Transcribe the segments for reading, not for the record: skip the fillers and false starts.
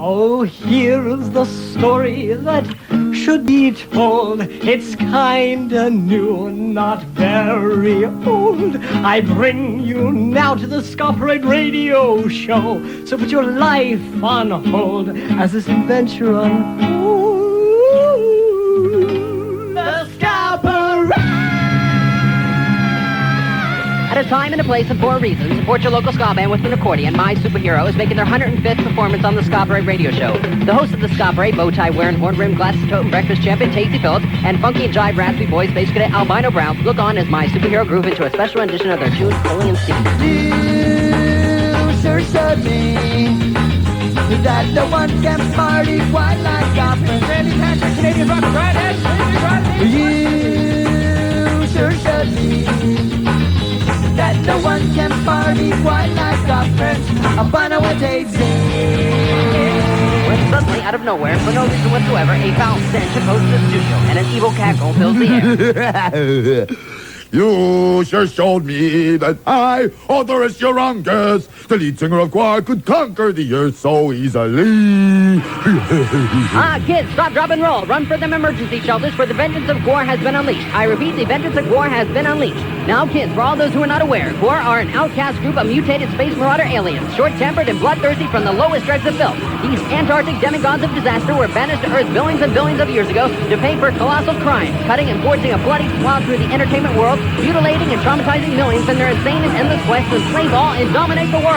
Oh, here's the story that should be told. It's kinda new, not very old. I bring you now to the Ska Parade Radio Show. So put your life on hold as this adventure unfolds. The Ska Parade! At a time and a place and for a reason, support your local ska band with an accordion. My Superhero is making their 105th performance on the Ska Parade Radio Show. The host of the Ska Parade, bow tie wearing, horn rimmed, glasses toting, breakfast champion Tasty Phillips, and funky and jive raspy boy space cadet Albino Brown look on as My Superhero groove into a special rendition of their tune, Fully and Steve. You sure showed me that no one can party quite like us. Canadian rock, right? You sure showed me that no one can party quite like our friends. Albino and Tasty. When suddenly, out of nowhere, for no reason whatsoever, a foul stench approaches the studio, and an evil cackle fills the air. You sure showed me that I, Odorous Urungus, the lead singer of Gwar, could conquer the earth so easily. Kids, stop, drop, and roll. Run for them emergency shelters, for the vengeance of Gwar has been unleashed. I repeat, the vengeance of Gwar has been unleashed. Now, kids, for all those who are not aware, Gwar are an outcast group of mutated space marauder aliens, short-tempered and bloodthirsty from the lowest dregs of filth. These Antarctic demigods of disaster were banished to Earth billions and billions of years ago to pay for colossal crimes, cutting and forging a bloody swath through the entertainment world, mutilating and traumatizing millions in their insane and endless quest to enslave all and dominate the world.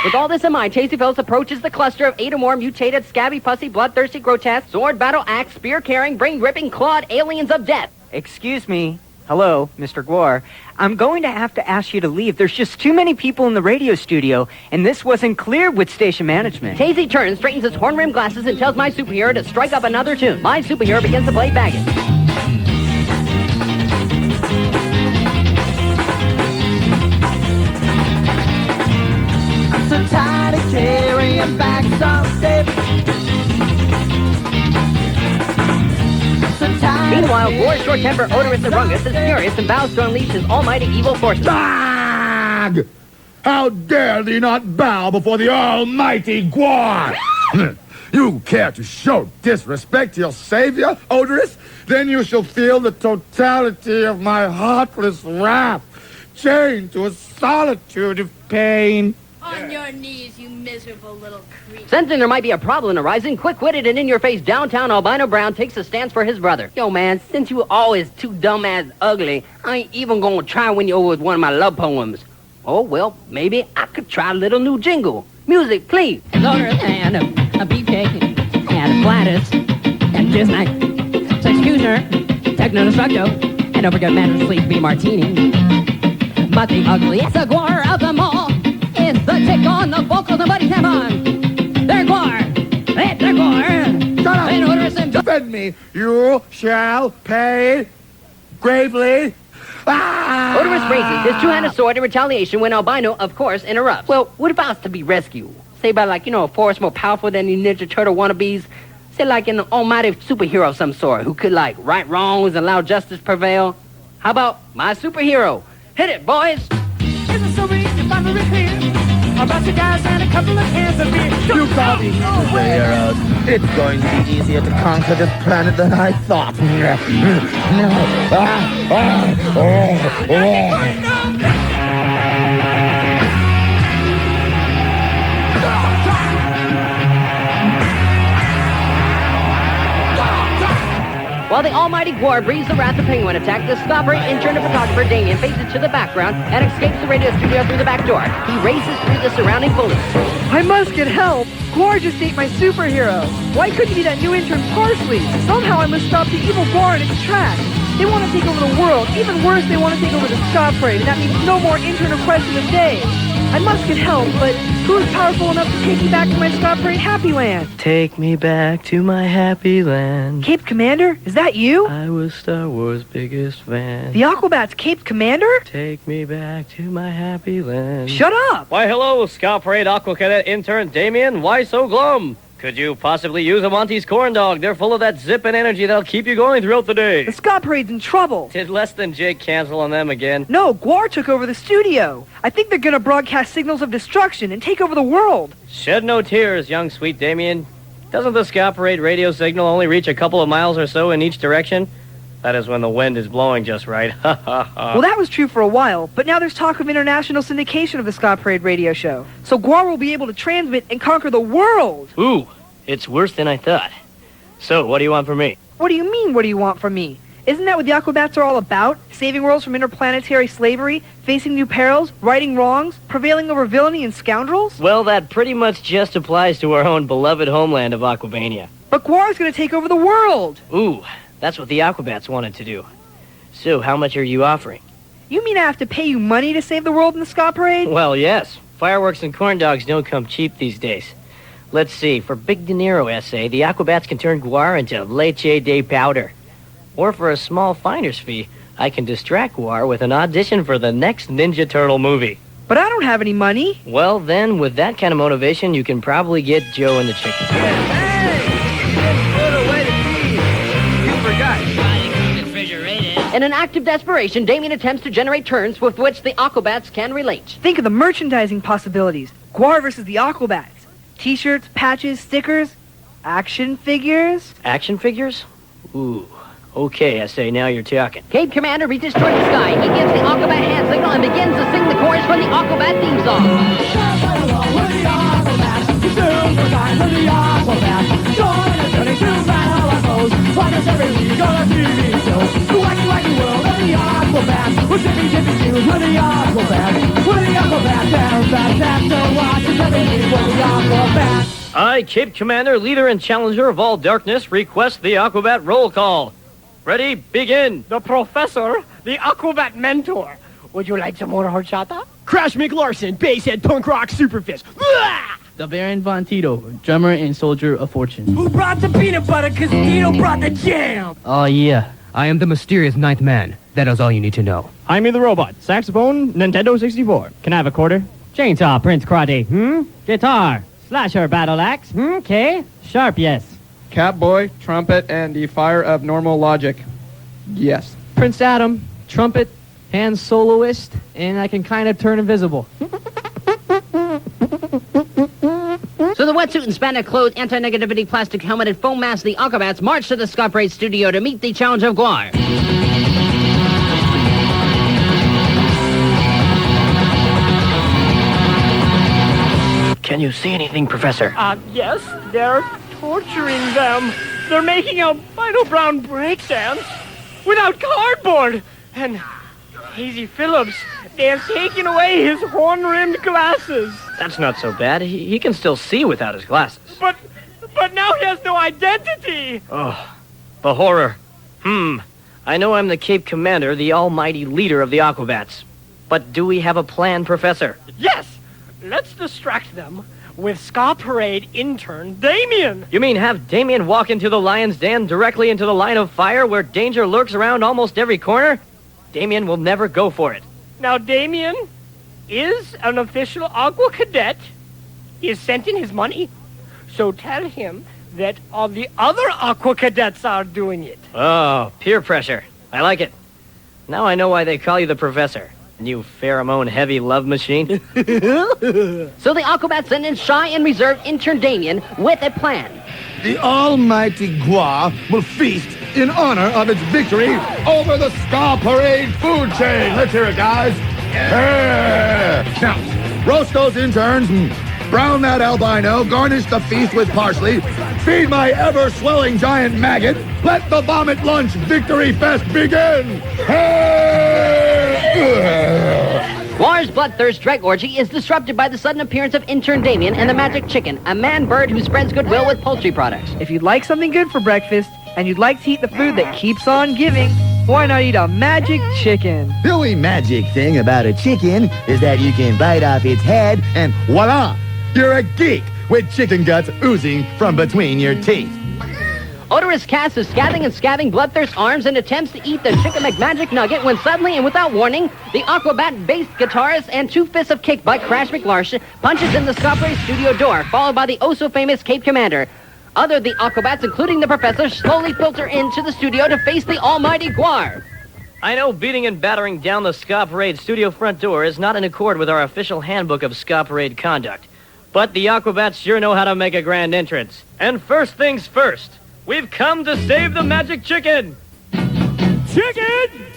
With all this in mind, Tasty Phillips approaches the cluster of 8 or more mutated, scabby, pussy, bloodthirsty, grotesque, sword, battle, axe, spear-carrying, brain-ripping, clawed aliens of death. Excuse me. Hello, Mr. Gwar. I'm going to have to ask you to leave. There's just too many people in the radio studio, and this wasn't cleared with station management. Tasty turns, straightens his horn-rimmed glasses, and tells My Superhero to strike up another tune. My Superhero begins to play baggage. So tired of carrying bags all day. Meanwhile, Gwar's short-tempered Odorous Urungus is furious and vows to unleash his almighty evil forces. Bag! How dare thee not bow before the almighty Gwar! You care to show disrespect to your savior, Odorous? Then you shall feel the totality of my heartless wrath, chained to a solitude of pain. On your knees, you miserable little creep. Sensing there might be a problem arising, quick-witted and in-your-face downtown Albino Brown takes a stance for his brother. Yo, man, since you always too dumb-ass ugly, I ain't even gonna try win you over with one of my love poems. Oh, well, maybe I could try a little new jingle. Music, please. Odorous and a beefcake and a Gladys and Disney. Sexcuser, Techno Destructo, and don't forget Man with Sleep B Martini. But the ugliest Gwar of them all is the tick on the vocals and Buddy Tampon. They're Gwar. They're Gwar. Shut up. And Odorous and Defend me. You shall pay gravely. Ah! Odorous raises his two-handed sword in retaliation when Albino, of course, interrupts. Well, what if I was to be rescued? Say by, like, a force more powerful than the Ninja Turtle wannabes? Say like an almighty superhero of some sort who could, like, right wrongs and allow justice prevail? How about My Superhero? Hit it, boys! Isn't so easy to find the clear about you guys and a couple of cans of beer. You call these superheroes. It's going to be easier to conquer this planet than I thought. While the almighty Gwar breathes the wrath of penguin attack, the Ska Parade intern and photographer Damien faces to the background and escapes the radio studio through the back door. He races through the surrounding foliage. I must get help. Gwar just ate my superhero. Why couldn't he be that new intern Parsley? Somehow I must stop the evil Gwar in its tracks. They want to take over the world. Even worse, they want to take over the Ska Parade, and that means no more intern or question of day. I must get help, but who is powerful enough to take me back to my Ska Parade Happy Land? Take me back to my happy land. Cape Commander? Is that you? I was Star Wars' biggest fan. The Aquabats Cape Commander? Take me back to my happy land. Shut up! Why, hello, Ska Parade Aqua Cadet intern Damien. Why so glum? Could you possibly use a Monty's corn dog? They're full of that zip and energy that'll keep you going throughout the day. The Ska Parade's in trouble. Did less than Jake cancel on them again? No, Gwar took over the studio. I think they're going to broadcast signals of destruction and take over the world. Shed no tears, young sweet Damien. Doesn't the Ska Parade radio signal only reach a couple of miles or so in each direction? That is when the wind is blowing just right. Ha ha ha. Well, that was true for a while, but now there's talk of international syndication of the Ska Parade Radio Show. So Gwar will be able to transmit and conquer the world. Ooh, it's worse than I thought. So, what do you want from me? What do you mean, what do you want from me? Isn't that what the Aquabats are all about? Saving worlds from interplanetary slavery, facing new perils, righting wrongs, prevailing over villainy and scoundrels? Well, that pretty much just applies to our own beloved homeland of Aquabania. But Gwar is going to take over the world. Ooh, that's what the Aquabats wanted to do. So, how much are you offering? You mean I have to pay you money to save the world in the Ska Parade? Well, yes. Fireworks and corn dogs don't come cheap these days. Let's see, for big De Niro essay, the Aquabats can turn Gwar into leche de powder. Or for a small finder's fee, I can distract Gwar with an audition for the next Ninja Turtle movie. But I don't have any money. Well, then, with that kind of motivation, you can probably get Joe and the chicken. In an act of desperation, Damien attempts to generate terms with which the Aquabats can relate. Think of the merchandising possibilities. Gwar versus the Aquabats. T-shirts, patches, stickers, action figures. Action figures? Ooh. Okay, I say, now you're talking. Cape Commander reaches toward the sky. He gives the Aquabat hand signal and begins to sing the chorus from the Aquabat theme song. I, Cape Commander, leader and challenger of all darkness, request the Aquabat roll call. Ready, begin. The professor, the Aquabat mentor. Would you like some more horchata? Crash McLarson, basshead punk rock superfist. The Baron Von Tito, drummer and soldier of fortune. Who brought the peanut butter? Cause Tito brought the jam. Oh, yeah. I am the mysterious ninth man. That is all you need to know. I'm the robot. Saxophone, Nintendo 64. Can I have a quarter? Chainsaw, Prince Karate. Guitar, slasher, battle axe. Okay. Sharp, yes. Catboy, trumpet, and the fire of normal logic. Yes. Prince Adam, trumpet, hand soloist, and I can kind of turn invisible. So the wetsuit and spandex clothed, anti-negativity plastic helmet and foam mask, the Aquabats march to the Ska Parade studio to meet the challenge of Gwar. Can you see anything, Professor? Yes, they're torturing them. They're making a Vinyl Brown breakdance without cardboard. And Hazy Phillips, they have taken away his horn-rimmed glasses. That's not so bad. He can still see without his glasses. But now he has no identity. Oh, the horror. I know I'm the Cape Commander, the almighty leader of the Aquabats. But do we have a plan, Professor? Yes, let's distract them with Ska Parade intern Damien. You mean have Damien walk into the lion's den directly into the line of fire where danger lurks around almost every corner? Damien will never go for it. Now, Damien is an official Aqua Cadet. He has sent in his money. So tell him that all the other Aqua Cadets are doing it. Oh, peer pressure. I like it. Now I know why they call you the Professor. You pheromone-heavy love machine. So the Aquabats send in shy and reserved intern Damien with a plan. The almighty Gwar will feast in honor of its victory over the Ska Parade food chain. Let's hear it, guys. Yeah. Now, roast those interns and brown that albino, garnish the feast with parsley, feed my ever-swelling giant maggot, let the vomit lunch victory fest begin! Gwar's bloodthirst drag orgy is disrupted by the sudden appearance of intern Damien and the magic chicken, a man-bird who spreads goodwill with poultry products. If you'd like something good for breakfast, and you'd like to eat the food that keeps on giving, why not eat a magic chicken? The only magic thing about a chicken is that you can bite off its head and voila! You're a geek with chicken guts oozing from between your teeth. Odorous Cass is scathing and scabbing Bloodthirst's arms and attempts to eat the Chicken McMagic nugget when suddenly and without warning, the Aquabat bass guitarist and two fists of kick butt Crash McLarson punches in the Ska Parade studio door, followed by the oh-so-famous Cape Commander, Other the Aquabats, including the professor, slowly filter into the studio to face the almighty Gwar. I know beating and battering down the Ska Parade studio front door is not in accord with our official handbook of Ska Parade conduct. But the Aquabats sure know how to make a grand entrance. And first things first, we've come to save the magic chicken! Chicken!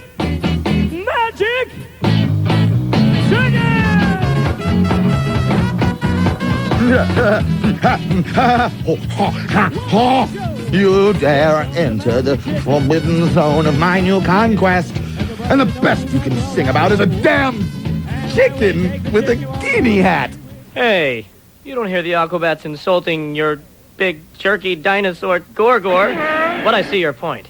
Magic! You dare enter the forbidden zone of my new conquest, and the best you can sing about is a damn chicken with a guinea hat. Hey, you don't hear the Aquabats insulting your big jerky dinosaur Gwar. But I see your point.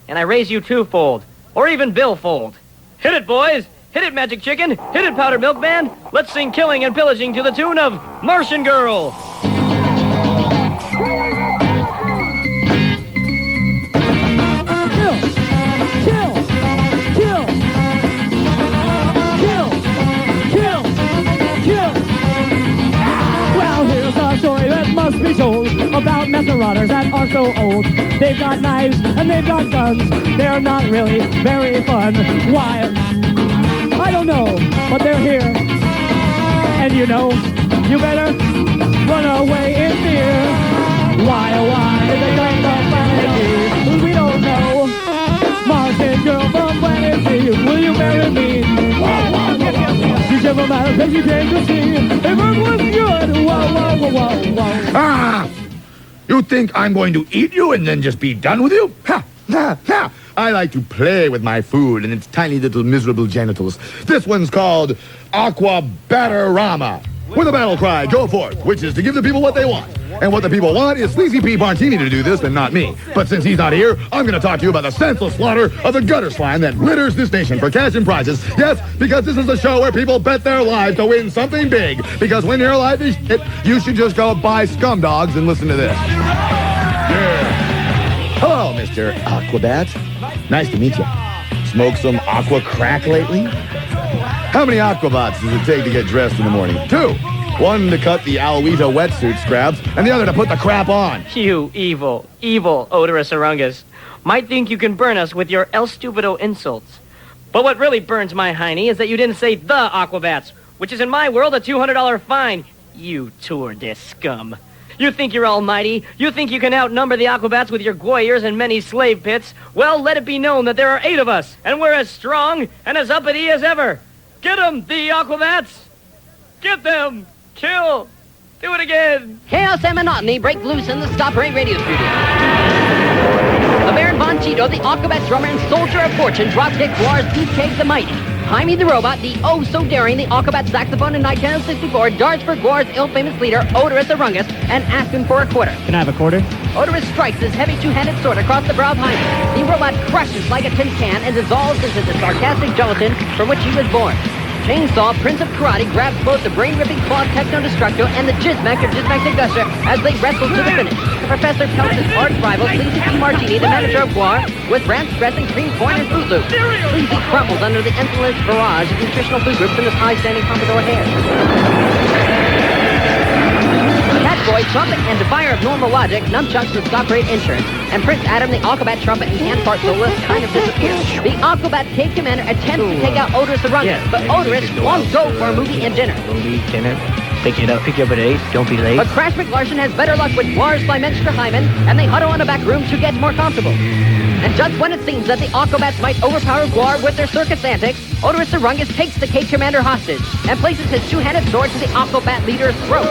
And I raise you twofold, or even billfold. Hit it, boys! Hit it, Magic Chicken! Hit it, Powdered Milkman! Let's sing killing and pillaging to the tune of Martian Girl! Well, here's a story that must be told about marauders that are so old. They've got knives and they've got guns. They're not really very fun. Why? I don't know, but they're here. And you know, you better run away in fear. Why, oh why, did they come from Planet Z? We don't know. Martian girl from Planet Z, will you marry me? You never matter because you came to see. If it was good, Ah! You think I'm going to eat you and then just be done with you? Ha! Ha! Ha! I like to play with my food and its tiny little miserable genitals. This one's called Aquabatarama. With a battle cry, go forth, which is to give the people what they want. And what the people want is Sleazy P. Martini to do this and not me. But since he's not here, I'm going to talk to you about the senseless slaughter of the gutter slime that litters this nation for cash and prizes. Yes, because this is a show where people bet their lives to win something big. Because when your life is shit, you should just go buy scum dogs and listen to this. Yeah. Hello, Mr. Aquabat. Nice to meet you. Smoke some aqua crack lately? How many Aquabats does it take to get dressed in the morning? 2. One to cut the Alwita wetsuit scraps, and the other to put the crap on. You evil, evil odorous Orungus. Might think you can burn us with your El Stupido insults. But what really burns my hiney is that you didn't say the Aquabats, which is in my world a $200 fine. You tour de scum. You think you're almighty? You think you can outnumber the Aquabats with your Goyers and many slave pits? Well, let it be known that there are 8 of us, and we're as strong and as uppity as ever. Get 'em, the Aquabats! Get them! Kill! Do it again! Chaos and monotony break loose in the Ska Parade Radio Studio. The Baron Von Cheeto, the Aquabat drummer and soldier of fortune, dropkick Gwar's Beefcake the Mighty. Jaime the Robot, the oh-so-daring, the Aquabat saxophone in Nintendo 64, darts for Gwar's ill-famous leader, Odorous Orungus, and asks him for a quarter. Can I have a quarter? Odorous strikes his heavy two-handed sword across the brow of Jaime. The robot crushes like a tin can and dissolves into the sarcastic gelatin from which he was born. Chainsaw, Prince of Karate, grabs both the brain-ripping claw Techno-Destructo and the Jizmac or Jizmac Gusher as they wrestle to the finish. The professor pelts his arch rival, Sleazy P. Martini, the manager of Gwar, with ranch dressing, cream corn, and Fruit Loops. Sleazy crumbles under the endless barrage of nutritional food groups in his high-standing pompadour hair. Catboy, Trumpet, and Defier of Normal Logic, Nunchucks with Ska Parade Insurance, and Prince Adam, the Aquabat trumpet and hand part soloist, kind of disappears. The Aquabat Cave Commander attempts to take out Odorous Orungus, but Odorous won't go for a movie and dinner. Dinner? Pick you up at 8. Don't be late. But Crash McLarson has better luck with Gwar's Slimenstra Hyman, and they huddle in a back room to get more comfortable. And just when it seems that the Aquabats might overpower Gwar with their circus antics, Odorous Orungus takes the Cave Commander hostage and places his two-handed sword to the Aquabat leader's throat.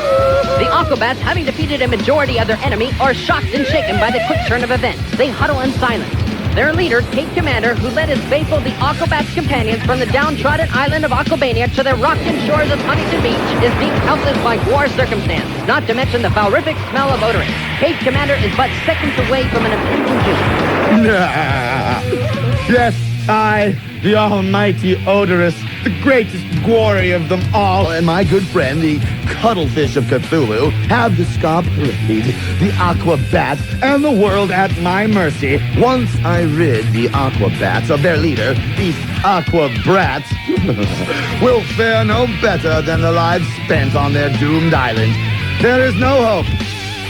The Aquabats, having defeated a majority of their enemy, are shocked and shaken by the quick turn of events. They huddle in silence. Their leader, Cave Commander, who led his faithful the Aquabats companions from the downtrodden island of Aquabania to the rock-and shores of Huntington Beach, is being helpless by Gwar's circumstance, not to mention the valrific smell of Odorous. Cave Commander is but seconds away from an impending doom. Yes, I, the almighty Odorous, the greatest glory of them all, and my good friend, the cuttlefish of Cthulhu, have the Ska Parade, the Aquabats, and the world at my mercy. Once I rid the Aquabats of their leader, these Aquabrats will fare no better than the lives spent on their doomed island. There is no hope.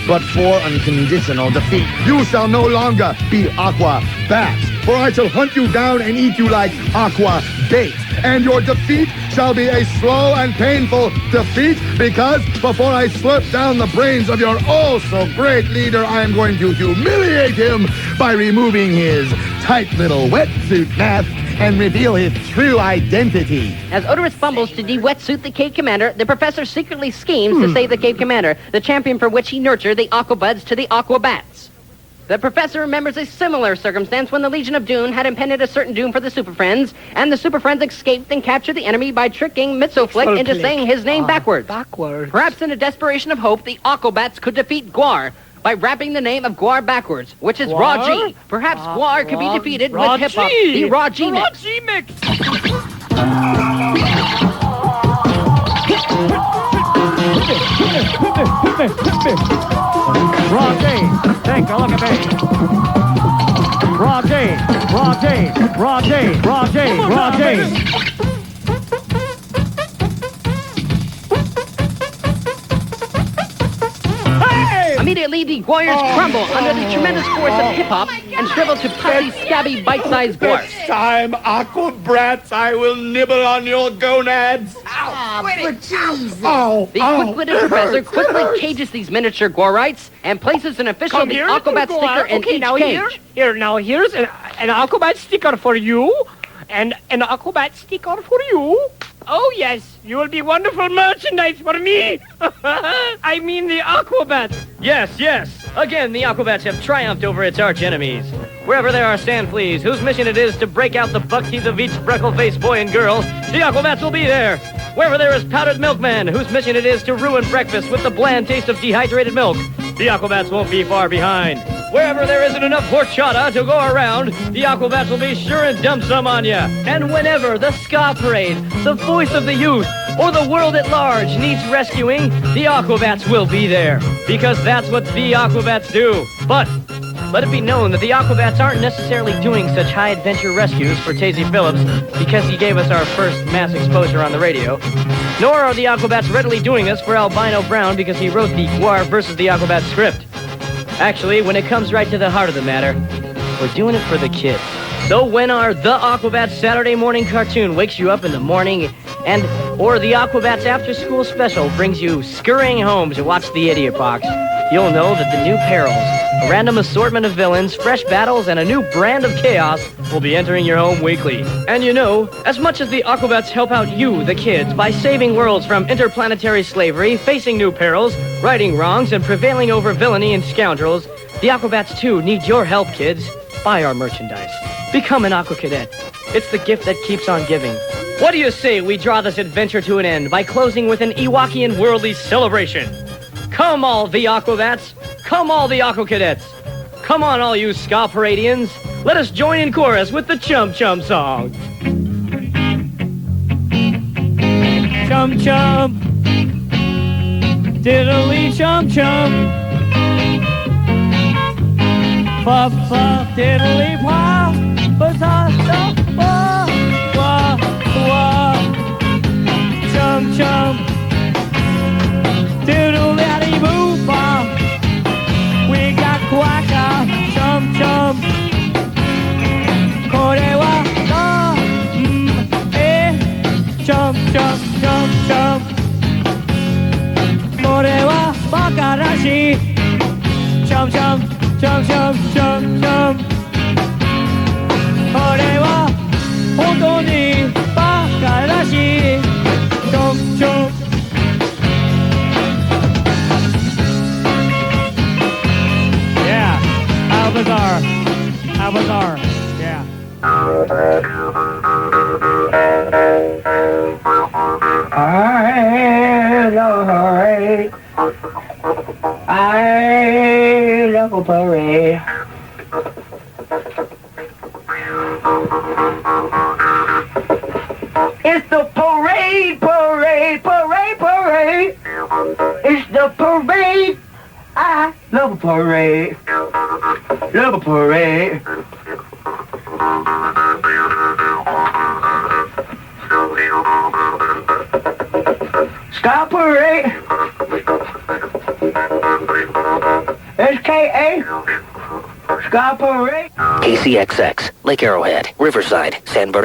but for unconditional defeat. You shall no longer be Aquabats, for I shall hunt you down and eat you like aqua bait. And your defeat shall be a slow and painful defeat, because before I slurp down the brains of your oh-so-great leader, I am going to humiliate him by removing his tight little wetsuit mask and reveal his true identity. As Odorous fumbles to de-wetsuit the Cave Commander, the professor secretly schemes to save the Cave Commander, the champion for which he nurtured the Aquabuds to the Aquabats. The professor remembers a similar circumstance when the Legion of Doom had impended a certain doom for the Super Friends, and the Super Friends escaped and captured the enemy by tricking Mitsoflick into saying his name backwards. Perhaps in a desperation of hope, the Aquabats could defeat Gwar by rapping the name of Gwar backwards, which is Raw G. Perhaps Gwar could be defeated with hip-hop, the Raw G mix. Raw G mix. Raw G, take a look at me. Raw G, Raw G, Raw G, Raw G, Raw G. Immediately, the warriors crumble under the tremendous force of hip-hop and shrivel to puffy, scabby, bite-sized dwarfs. Next time, Aquabrats, I will nibble on your gonads. The quick-witted professor quickly cages these miniature Gwarites and places an official Aquabat sticker in each cage. Here's an Aquabat sticker for you, and an Aquabat sticker for you. Oh, yes, you will be wonderful merchandise for me. I mean the Aquabats. Yes, yes. Again, the Aquabats have triumphed over its arch-enemies. Wherever there are sandfleas, whose mission it is to break out the buck teeth of each freckle-faced boy and girl, the Aquabats will be there. Wherever there is powdered milkman, whose mission it is to ruin breakfast with the bland taste of dehydrated milk, the Aquabats won't be far behind. Wherever there isn't enough horchata to go around, the Aquabats will be sure and dump some on ya. And whenever the Ska Parade, the voice of the youth, or the world at large needs rescuing, the Aquabats will be there. Because that's what the Aquabats do. But let it be known that the Aquabats aren't necessarily doing such high-adventure rescues for Tazy Phillips because he gave us our first mass exposure on the radio. Nor are the Aquabats readily doing this for Albino Brown because he wrote the Gwar versus the Aquabats script. Actually, when it comes right to the heart of the matter, we're doing it for the kids. So when our The Aquabats Saturday morning cartoon wakes you up in the morning or the Aquabats After School Special brings you scurrying home to watch the Idiot Box, you'll know that the new perils, a random assortment of villains, fresh battles, and a new brand of chaos will be entering your home weekly. And you know, as much as the Aquabats help out you, the kids, by saving worlds from interplanetary slavery, facing new perils, righting wrongs, and prevailing over villainy and scoundrels, the Aquabats too need your help, kids. Buy our merchandise. Become an Aqua Cadet. It's the gift that keeps on giving. What do you say we draw this adventure to an end by closing with an Ewokian worldly celebration? Come all the Aquabats! Come all the Aqua Cadets! Come on all you Ska Paradians! Let us join in chorus with the Chum Chum song! Chum chum, diddly chum chum. Puff puff diddly pop, ba-ta-ta, wah, wah, wah. Chum chum, diddle daddy boo bop. We got quacka, chum chum. Kore wa da, chum chum chum chum. Kore wa bakarashi, chum chum. Chum chum chum chum. これは本当にバカらしい。Chum chum. Yeah, Alvazar. Alvazar. Yeah. I love parade. I love a parade. It's the parade, parade, parade, parade. It's the parade. I love a parade. Love a parade. Ska Parade. Ska Parade. KCXX, Lake Arrowhead, Riverside, San Bernardino.